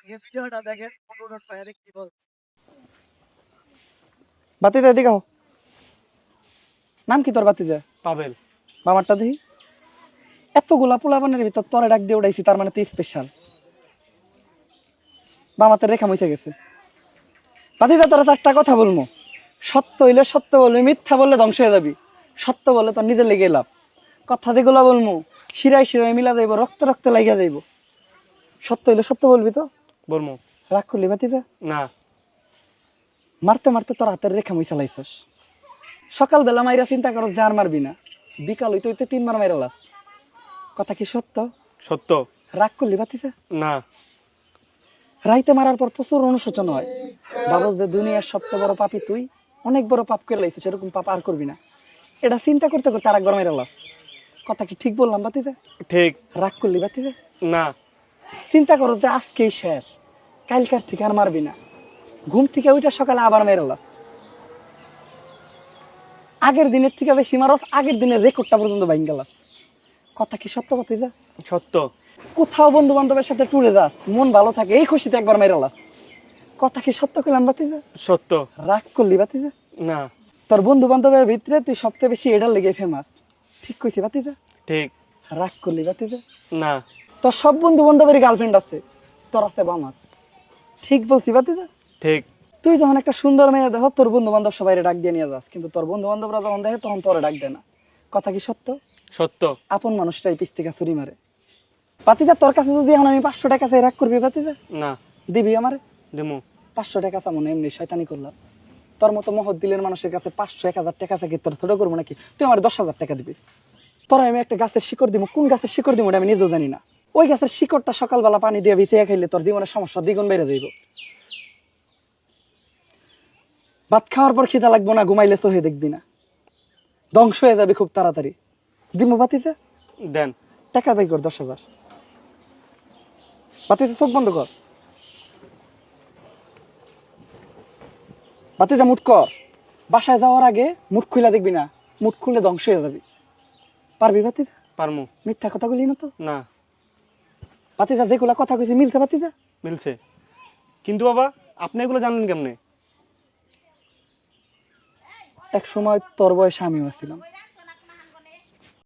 ভিডিওটা দেখেন অনুরোধ পায়রে কি বলছে। বাতিজা এদিকে আও। নাম কি তোর বাতিজা? পাবেল। বাবারটা দেখি। এতগুলা পোলাপানের ভিতর তোরে ডাক দিয়ে উঠাইছি, তার মানে তুই স্পেশাল। বামাতে রেখা মুছে গেছে। বাতিজা তোরা চারটা কথা বলবো। সত্য হইলে সত্য বলবি, মিথ্যা বললে ধ্বংস হয়ে যাবি। সত্য বলে তোর নিজে লেগে লাভ। কথা যেগুলা বলবো শিরায় শিরায় মিলা যাইব, রক্তে রক্তে লাগিয়া যাইব। সত্য হইলে সত্য বলবি তো? বলমু। রাগ করলি বাতিজা? না। মারতে মারতে তোর হাতের রেখা মুইছা লাইছস। সকালবেলা মাইরা চিন্তা করো যে আর মারবি না, বিকাল হইতে হইতে 3 বার মাইরা লাস। কথা কি সত্য? সত্য। রাগ করলি বাতিজা? না। রাইতে মারার পর প্রচুর অনুশোচন হয়, ভাবস যে দুনিয়ার সবচেয়ে বড় পাপী তুই, অনেক বড় পাপ করে লাইছিস, এরকম পাপ আর করবি না। এটা চিন্তা করতে করতে আর একবার মাইরা লাস। কথা কি ঠিক বললাম বাতিজা? ঠিক। রাগ করলি বাতিজা? না। চিন্তা করো যে আজকেই শেষ, কালকার থেকে আর মারবি না। ঘুম থেকে ওইটা সকালে আবার মেরে লাস। আগের দিনের থেকে বেশি মারস, আগের দিনের রেকর্ডটা পর্যন্ত বাইন গেলাস। কথা কি সত্য বাতিজা? সত্য। কোথাও বন্ধু বান্ধবের সাথে ট্যুরে যাস, মন ভালো থাকে, এই খুশিতে একবার মেরে লাস। কথা কি সত্য কইলাম বাতিজা? সত্য। রাগ করলি বাতিজা? না। তোর বন্ধু বান্ধবের ভিতরে তুই সবচেয়ে বেশি এটার লেগে ফেমাস। ঠিক কইছি বাতিজা? ঠিক। রাগ করলি বাতিজা? না। তোর সব বন্ধু বান্ধবের গার্লফ্রেন্ড আছে, তোর আছে বামাত। ঠিক বলছি বাতিজা? ঠিক। তুই যখন একটা সুন্দর মেয়ে দেখো, তোর বন্ধু বান্ধব সবাই ডাক দিয়ে নিয়ে যাস, কিন্তু তোর বন্ধু বান্ধবরা যখন দেখে তখন তোরে ডাক দেয় না। কথা কি সত্য? সত্য। আপন মানুষটাই পিছ থেকে ছুরি মারে। বাতিজা তোর কাছে যদি এখন আমি 500 টাকা চাই, রাগ করবি বাতিজা? না। দিবি আমারে? দিমু। 500 টাকা চামো না, এমনি শয়তানি করলাম। তোর মতো মহৎ দিলের মানুষের কাছে 500 1000 টাকা চাই তোর ছোট করবো নাকি? তুই আমার 10,000 টাকা দিবি। তোরা আমি একটা গাছের শিকড় দিব, কোন গাছের শিকড় দিব আমি নিজেও জানি না। ওই গাছের শিকড়টা সকালবেলা পানি দিয়ে ভিজিয়ে খাইলে তোর জীবনের সমস্যা দ্বিগুণ বেড়ে যাইব। ভাত খাওয়ার পর খিদা লাগবো না, ঘুমাইলে চোখে দেখবি না, ধ্বংস হয়ে যাবে খুব তাড়াতাড়ি। দিমু বাতিজা? দেন। টাকা বাই কর 10,000। বাতিজা চোখ বন্ধ কর। বাতিজা মুট কর। বাসায় যাওয়ার আগে মুট খুলে দেখবি না, মুট খুললে ধ্বংস হয়ে যাবি। পারবি বাতিজা? পারমু। মিথ্যা কথা বলি না তো? না। বাতিজা যেগুলা কথা কইছি মিলছে বাতিজা? মিলছে। কিন্তু বাবা আপনি এগুলো জানলেন কেমনে? এক সময় তোর বয়সে আমিও ছিলাম।